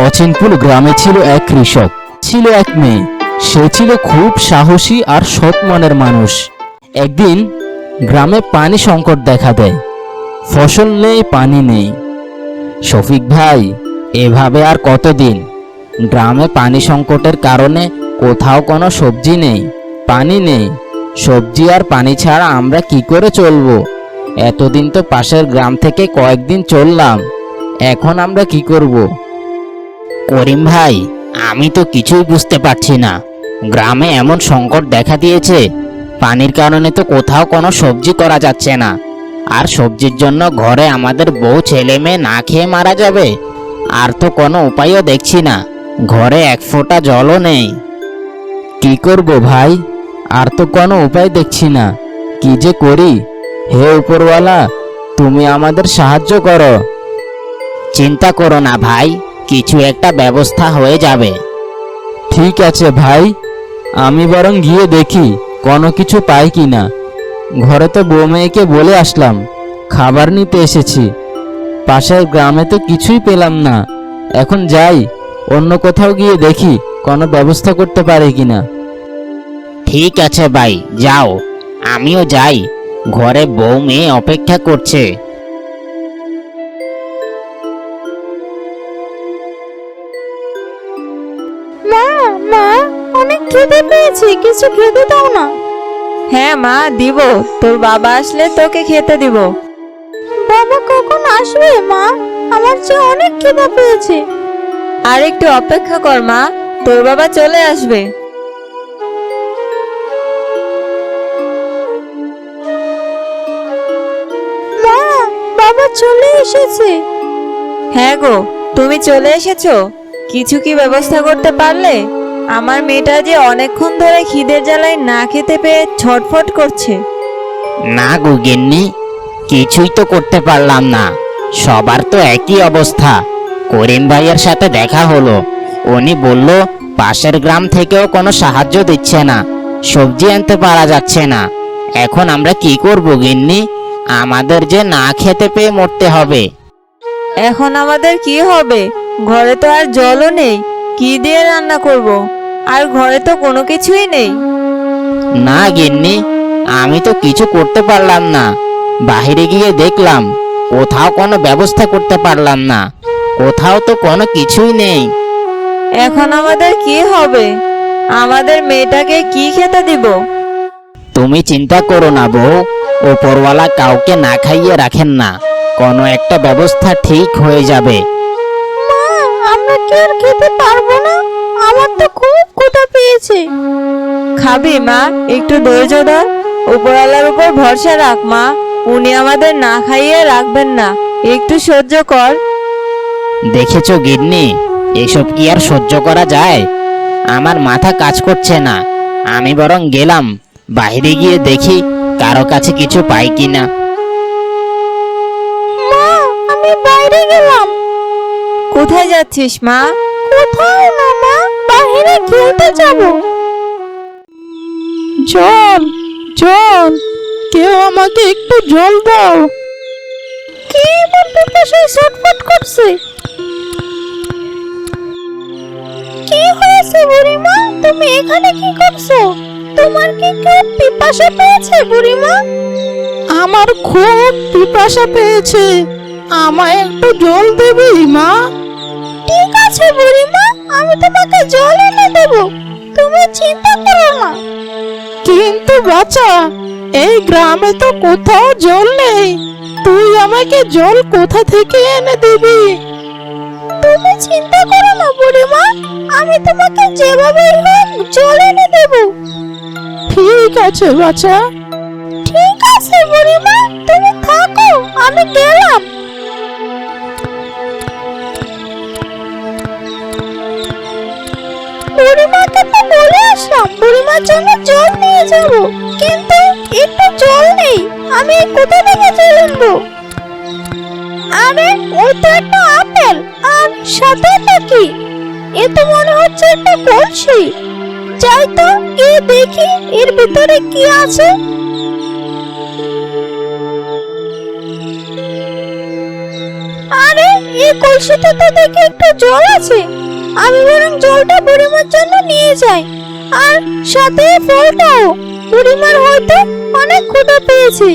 অচিনপুর গ্রামে ছিল এক কৃষক, ছিল এক মেয়ে। সে ছিল খুব সাহসী আর সৎ মনের মানুষ। একদিন গ্রামে পানি সংকট দেখা দেয়। ফসল নেই, পানি নেই। শফিক ভাই, এভাবে আর কতদিন? গ্রামে পানি সংকটের কারণে কোথাও কোনো সবজি নেই, পানি নেই। সবজি আর পানি ছাড়া আমরা কি করে চলবো? এতদিন তো পাশের গ্রাম থেকে কয়েকদিন চললাম, এখন আমরা কি করব? করিম ভাই, আমি তো কিছুই বুঝতে পারছি না। গ্রামে এমন সংকট দেখা দিয়েছে, পানির কারণে তো কোথাও কোনো সবজি করা যাচ্ছে না। আর সবজির জন্য ঘরে আমাদের বউ ছেলে মেয়ে না খেয়ে মারা যাবে। আর তো কোনো উপায়ও দেখছি না, ঘরে এক ফোঁটা জলও নেই। কি করব ভাই, আর তো কোনো উপায় দেখছি না। কি যে করি? হে উপরওয়ালা, তুমি আমাদের সাহায্য করো। চিন্তা করো না ভাই, কিছু একটা ব্যবস্থা হয়ে যাবে। ঠিক আছে ভাই, আমি বরং গিয়ে দেখি কোনো কিছু পাই কি না। ঘরে তো বউ মেয়েকে বলে আসলাম, খাবার নিতে এসেছি। পাশের গ্রামে তো কিছুই পেলাম না। এখন যাই, অন্য কোথাও গিয়ে দেখি কোনো ব্যবস্থা করতে পারে কিনা। ঠিক আছে ভাই, যাও, আমিও যাই। ঘরে বউ মেয়ে অপেক্ষা করছে। মা, মা, অনেক খিদে পেয়েছে, কিছু খেতে দাও না। হ্যাঁ মা, দিব। তোর বাবা আসলে তোকে খেতে দিব। বাবা কখন আসবে মা? আমার যে অনেক খিদে পেয়েছে। আর একটু অপেক্ষা কর মা, তোর বাবা চলে আসবে। মা, বাবা চলে এসেছে। হ্যাঁ গো, তুমি চলে এসেছো। কিছু কি ব্যবস্থা করতে পারলে? আমার মেয়েটা যে অনেকক্ষণ ধরে খিদের জ্বালায় না খেতে পেয়ে ছটফট করছে। না গো গিন্নি, কিছুই তো করতে পারলাম না। সবার তো একই অবস্থা। করিম ভাইয়ের সাথে দেখা হলো, উনি বলল পাশের গ্রাম থেকেও কোনো সাহায্য দিচ্ছে না, সবজি আনতে পারা যাচ্ছে না। এখন আমরা কি করব গিন্নি? আমাদের যে না খেতে পেয়ে মরতে হবে। এখন আমাদের কি হবে? ঘরে তো আর জলও নেই, কি দিয়ে রান্না করব? আর ঘরে তো কোনো কিছুই নেই। না গিন্নি, আমি তো কিছু করতে পারলাম না। বাইরে গিয়ে দেখলাম, কোথাও কোনো ব্যবস্থা করতে পারলাম না। কোথাও তো কোনো কিছুই নেই। এখন আমাদের কি হবে? আমাদের মেয়েটাকে কি খেতে দিব? তুমি চিন্তা করো না বউ, ওপরওয়ালা কাউকে না খাইয়ে রাখেন না। কোনো একটা ব্যবস্থা ঠিক হয়ে যাবে। মা, আমরা কি আর খেতে পারবো না? আমার তো খুব ক্ষুধা পেয়েছে। খাবি মা, একটু ধৈর্য ধর। উপরওয়ালার উপর ভরসা রাখ মা, উনি আমাদের না খাইয়ে রাখবেন না। একটু সহ্য কর। দেখেছো গিন্নি, এসব কি আর সহ্য করা যায়? আমার মাথা কাজ করছে না। আমি বরং গেলাম, বাইরে গিয়ে দেখি কারো কাছে কিছু পাই কিনা। মা, আমি বাইরে গেলাম। কোথায় যাচ্ছিস মা? কোথাও না মা, বাইরে খেলতে যাব। জল, জল, কেউ আমাকে একটু জল দাও। কে এমন পিপাসায় ছটফট করছে? কি হয়েছে বুড়িমা? তুমি এখানে কি করছো? তোমার কি খুব পিপাসা পেয়েছে বুড়িমা? আমার খুব পিপাসা পেয়েছে, আমায় একটু জল দেবে মা? ঠিক আছে বুড়িমা, আমি তোমাকে জল এনে দেব, তুমি চিন্তা করো না। কিন্তু বাচ্চা, এই গ্রামে তো কোথাও জল নেই, তুই আমাকে জল কোথা থেকে এনে দিবি? তুমি চিন্তা করো না বুড়িমা, আমি তোমাকে যেভাবে হোক জল এনে দেব। ঠিক আছে বাচ্চা। ঠিক আছে বুড়িমা, তুমি থাকো, আমি গেলাম। বুড়িমাকে তো বলে আসলাম বুড়িমার জন্য জল নিয়ে যাব, কিন্তু একটু জল নেই। আমি কোথা থেকে জল আনবো? আরে, ওই তো একটা আপেল, আর সাথে এটা কি? এ তো মনে হচ্ছে একটা কলসি। যাই তো, গিয়ে দেখি এর ভিতরে কি আছে। আরে, এই কলসিতে তো দেখি একটু জল আছে। আমি বরং জলটা বুড়িমার জন্য নিয়ে যাই, আর সাথে এই ফলটাও। বুড়িমার হয়তো অনেক ক্ষুধা পেয়েছে।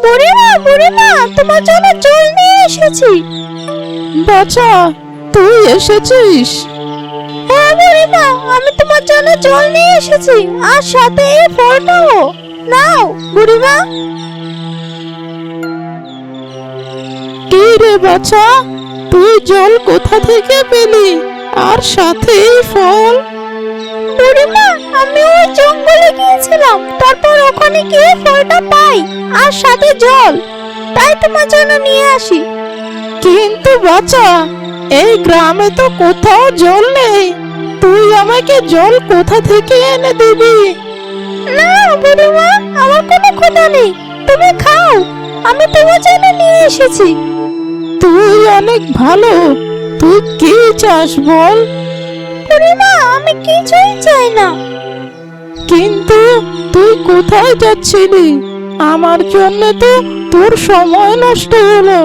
বুড়িমা, বুড়িমা, তোমার জন্য জল নিয়ে এসেছি। বাছা, তুই এসেছিস? হ্যাঁ বুড়িমা, আমি তোমার জন্য জল নিয়ে এসেছি, আর সাথে এই ফলটাও। নাও বুড়িমা। কি রে বাছা, তুই জল কোথা থেকে পেলি, আর সাথে এই ফল? বুড়িমা, আমি ওই জঙ্গলে গিয়েছিলাম, তারপর ওখানে গিয়ে ফলটা পাই আর সাথে জল, তাই তোমার জন্য নিয়ে আসি। কিন্তু বাছা, এই গ্রামে তো কোথাও জল নেই, তুই আমাকে জল কোথা থেকে এনে দিবি? না বুড়িমা, আমার কোনো ক্ষুধা নেই, তুমি খাও, আমি তোমার জন্য নিয়ে এসেছি। তুই অনেক ভালো, তুই কি চাস বল? বুড়িমা, আমি কিছুই চাই না। কিন্তু তুই কোথায় যাচ্ছিলি? আমার জন্য তো তোর সময় নষ্ট হলো।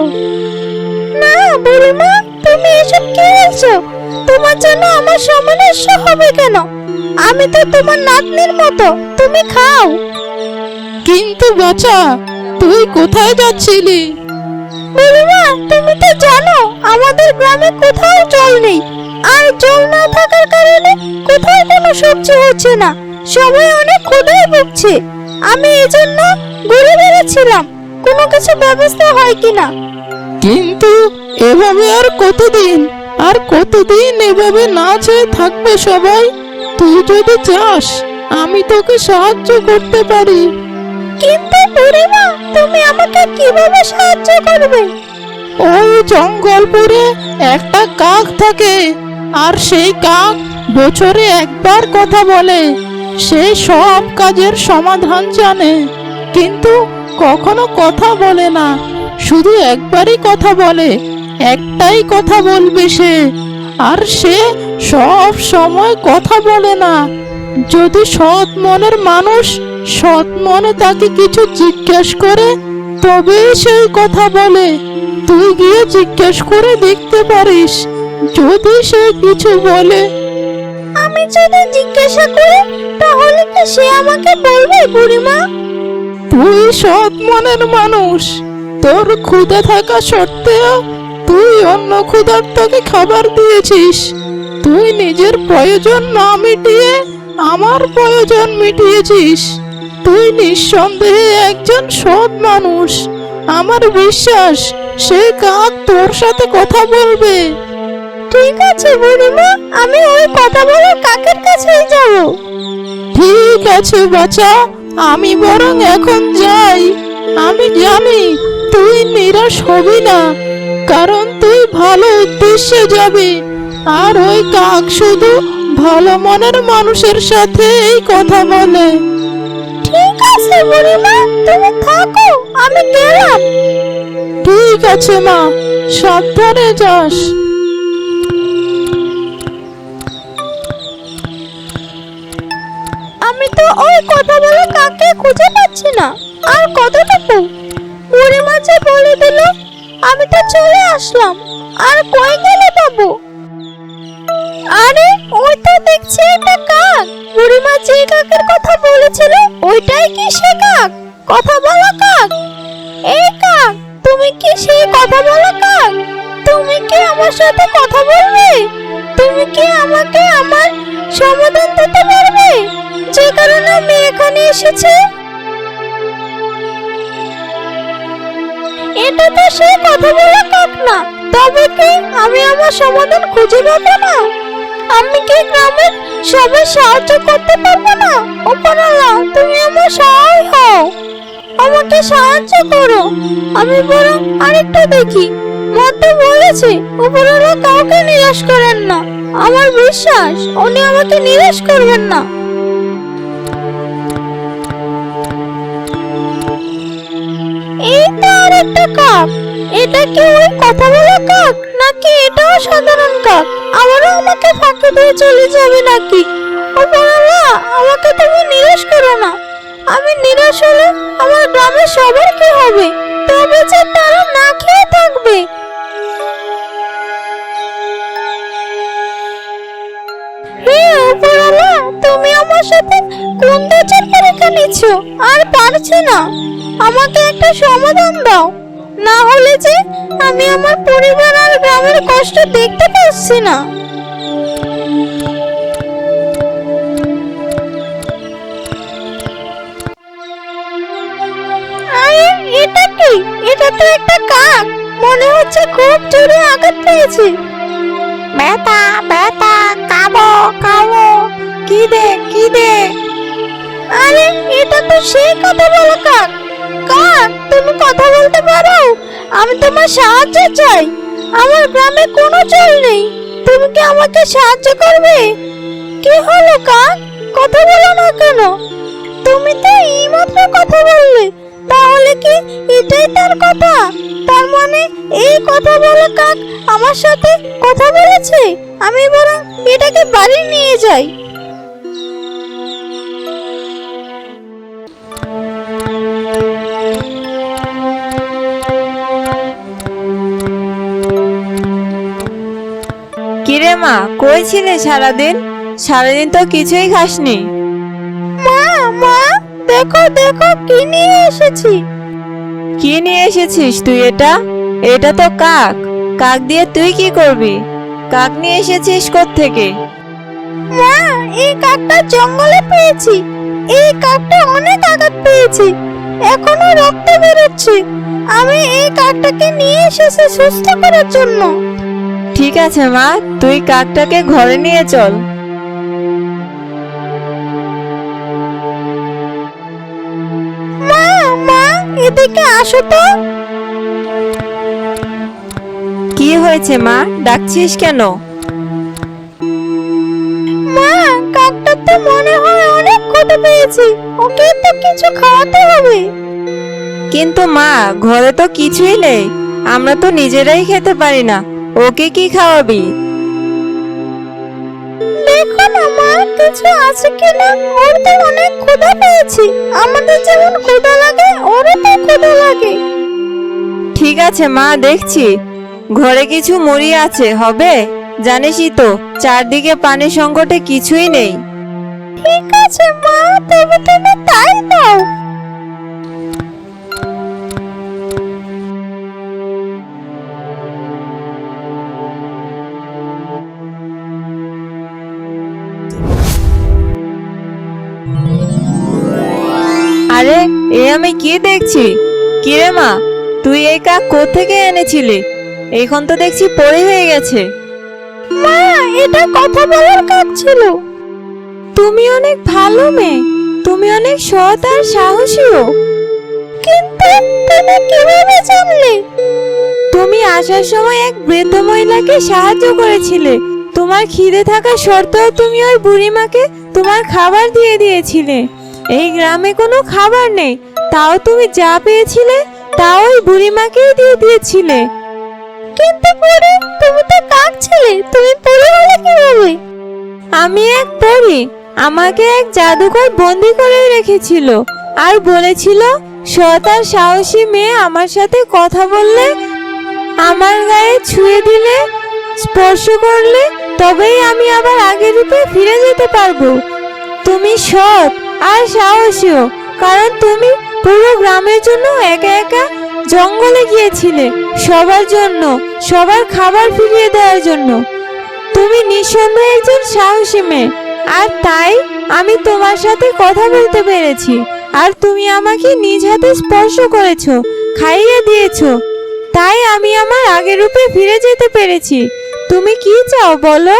না বুড়িমা, তুমি এসব কি বলছো? তোমার জন্য আমার সময় নষ্ট হবে কেন? আমি তো তোমার নাতনির মতো, তুমি খাও। কিন্তু বাছা, তুই কোথায় যাচ্ছিলি? বুড়িমা, তুমি তো জানো আমাদের গ্রামে কোথাও জল নেই, আর জল না থাকার কারণে কোথাও কোনো সবজি হচ্ছে না, সবাই অনেক ক্ষুধায় ভুগছে। আমি এজন্য ঘুরে বেড়াচ্ছিলাম কোনো কিছু ব্যবস্থা হয় কিনা। কিন্তু এভাবে আর কতদিন, আর কতদিন এভাবে না চেয়ে থাকবে সবাই? তুই যদি চাস, আমি তোকে সাহায্য করতে পারি। কিন্তু বুড়িমা, তুমি আমাকে কিভাবে সাহায্য করবে? ওই জঙ্গলপুরে একটা কাক থাকে, আর সেই কাক বছরে একবার কথা বলে। সে সব কাজের সমাধান জানে, কিন্তু কখনো কথা বলে না, শুধু একবারই কথা বলে, একটাই কথা বলবে সে। আর সে সব সময় কথা বলে না। যদি সৎ মনের মানুষ সৎ মনে তাকে কিছু জিজ্ঞেস করে, তবেই সেই কথা বলে। তুই গিয়ে জিজ্ঞেস করে দেখতে পারিস, যদি সে কিছু বলে। আমি যদি জিজ্ঞাসা করি তাহলে কি সে আমাকে বলবে বুড়িমা? তুই সৎ মনের মানুষ, তোর ক্ষুধা থাকা সত্ত্বেও তুই অন্য ক্ষুধার্তকে খাবার দিয়েছিস। তুই নিজের প্রয়োজন না মিটিয়ে আমার প্রয়োজন মিটিয়েছিস। তুই নিঃসন্দেহে একজন সৎ মানুষ। আমার বিশ্বাস সে কাক তোর সাথে কথা বলবে। ঠিক আছে বুড়িমা, আমি ওই কথা বলার কাকের কাছেই যাব। ঠিক আছে বাছা, আমি বরং এখন যাই। আমি জানি তুই নিরাশ হবি না, কারণ তুই ভালো উদ্দেশ্যে যাবি। আর ওই কাক শুধু ভালো মনের মানুষের সাথে এই কথা বলে। ঠিক আছে বুড়িমা, তুমি থাকো, আমি গেলাম। ঠিক আছে মা, সাবধানে যাস। আমি তো ওই কথা বলা কাকে খুঁজে পাচ্ছি না। আর কতটুকু? বুড়িমা যে বলে দিল, আমি তো চলে আসলাম। আর কই গেলে পাবো? আরে ওই তো দেখছি একটা কাক। বুড়িমা যে কাকের কথা বলেছিল ওইটাই কি সে কাক? কথা বলা কাক? এই কাক, তুমি কি সেই কথা বলা কাক? তুমি কি আমার সাথে কথা বলবে? তুমি কি আমাকে আমার সমাধান দিতে পারবে, যে কারণে আমি এখানে এসেছি? এটা তো সেই কথা বলা কাক না, তবে কি আমি আমার সমাধান খুঁজে পাবো না? আমি কি গ্রামের সবাই সাহায্য করতে পারবো না? উপরওয়ালা, তুমি আমার সহায় হও, আমাকে সাহায্য করো। আমি বরং আরেকটা দেখি। মতো বলেছে উপরওয়ালা কাউকে নিরাশ করেন না। আমার বিশ্বাস উনি আমাকে নিরাশ করবেন না। এই তো আরেকটা কাক। এটা কি ওই কথা বলা কাক, নাকি এটাও সাধারণ কাক? আবারও আমাকে ফাঁকি দিয়ে চলে যাবে নাকি? ওপরওয়ালা, আমাকে তুমি নিরাশ করো না। আমি নিরাশ হলে আমার গ্রামের সবার কি হবে? তবে যে তারা না খেয়ে থাকবে। হে ওপরওয়ালা, তুমি আমার সাথে কোন দোষের পরীক্ষা নিচ্ছ? আর পারছি না, আমাকে একটা সমাধান দাও। না হলে যে আমি আমার পরিবার আর গ্রামের কষ্ট দেখতে পাচ্ছি না। আরে এটা কি? এটা তো একটা কাক, মনে হচ্ছে খুব জোরে আঘাত পেয়েছে। বেটা বেটা, কাবো কাবো, কি দে। আরে এটা তো সেই কথা বলা কাক। কাক, তুমি কথা বলতে পারো? আমি তোমার সাহায্য চাই। আমার গ্রামে কোনো জল নেই, তুমি কি আমাকে সাহায্য করবে? কি হলো কাক, কথা বলো না কেন? তুমি তো এইমাত্র কথা বললে, তাহলে কি এটাই তার কথা? তার মানে এই কথা বলা কাক আমার সাথে কথা বলেছে। আমি বরং এটাকে বাড়ি নিয়ে যাই। কিরে মা, কই ছিলে সারাদিন? সারাদিন তো কিছুই খাসনি। মা, মা, দেখো দেখো কি নিয়ে এসেছি। কি নিয়ে এসেছিস তুই? এটা তো কাক। কাক দিয়ে তুই কি করবি? কাক নিয়ে এসেছিস কোত্থেকে? মা, এই কাকটা জঙ্গলে পেয়েছি। এই কাকটা অনেক আঘাত পেয়েছে, এখনো রক্ত বেরোচ্ছে। আমি এই কাকটাকে নিয়ে এসেছি সুস্থ করার জন্য। ঠিক আছে মা, তুই কাকটাকে ঘরে নিয়ে চল। মা, মা, এদিকে আসো তো। কি হয়েছে মা, ডাকছিস কেন? মা, কাকটা তো মনে হয় অনেক ক্ষুধা পেয়েছে, ওকে তো কিছু খাওয়াতে হবে। কিন্তু মা, ঘরে তো কিছুই নেই, আমরা তো নিজেরাই খেতে পারি না, ওকে কি খাওয়াবি? দেখো না মা, কিছু আছে কিনা। ওর তো অনেক ক্ষুধা পেয়েছে, আমাদের যেমন ক্ষুধা লাগে ওরও তো ক্ষুধা লাগে। ঠিক আছে মা, দেখছি ঘরে কিছু মুড়ি আছে, হবে? জানিসই তো চারদিকে পানি সংকটে কিছুই নেই। ঠিক আছে মা, তবে তুমি তাই দাও। আরে, এ আমি কি দেখছি? কিরে মা, তুই এই কাক কোত্থেকে এনেছিলি? এখন তো দেখছি পরি হয়ে গেছে। মা, এটা কথা বলার কাজ ছিল। তুমি অনেক ভালো মেয়ে, তুমি অনেক সৎ আর সাহসীও। কিন্তু তুমি কিভাবে জানলে? তুমি আসার সময় এক বৃদ্ধ মহিলাকে সাহায্য করেছিলে। তোমার খিদে থাকা সত্ত্বেও তুমি ওই বুড়িমাকে তোমার খাবার দিয়ে দিয়েছিলে। এই গ্রামে কোনো খাবার নেই, তাও তুমি যা পেয়েছিলে তা ওই বুড়িমাকেই দিয়ে দিয়েছিলে। কিন্তু পরে তুমি তো কাক ছিলে, তুমি পরে হলে কিভাবে? আমি এক পরী, আমাকে এক জাদুকর বন্দি করে রেখেছিল আর বলেছিল সৎ আর সাহসী মেয়ে আমার সাথে কথা বললে, আমার গায়ে ছুঁয়ে দিলে, স্পর্শ করলে তবেই আমি আবার আগের রূপে ফিরে যেতে পারবো। তুমি সৎ আর সাহসীও, কারণ তুমি পুরো গ্রামের জন্য একা একা জঙ্গলে গিয়েছিলে, সবার জন্য, সবার খাবার ফিরিয়ে দেওয়ার জন্য। তুমি নিঃসন্দেহে একজন সাহসী মেয়ে, আর তাই আমি তোমার সাথে কথা বলতে পেরেছি, আর তুমি আমাকে নিজ হাতে স্পর্শ করেছো, খাইয়ে দিয়েছো, তাই আমি আমার আগের রূপে ফিরে যেতে পেরেছি। তুমি কি চাও বলো,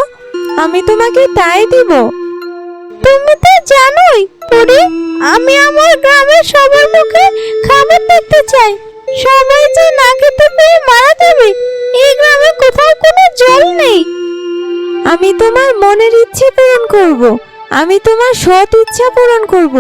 আমি তোমাকে তাই দিব। তুমি তো জানোই পরি, আমি আমার গ্রামের সবার মুখে খাবার দেখতে চাই। সবাই যে না খেতে পেয়ে মারা যাবে। এই গ্রামে কোথাও কোনো জল নেই। আমি তোমার মনের ইচ্ছে পূরণ করব, আমি তোমার সৎ ইচ্ছা পূরণ করব।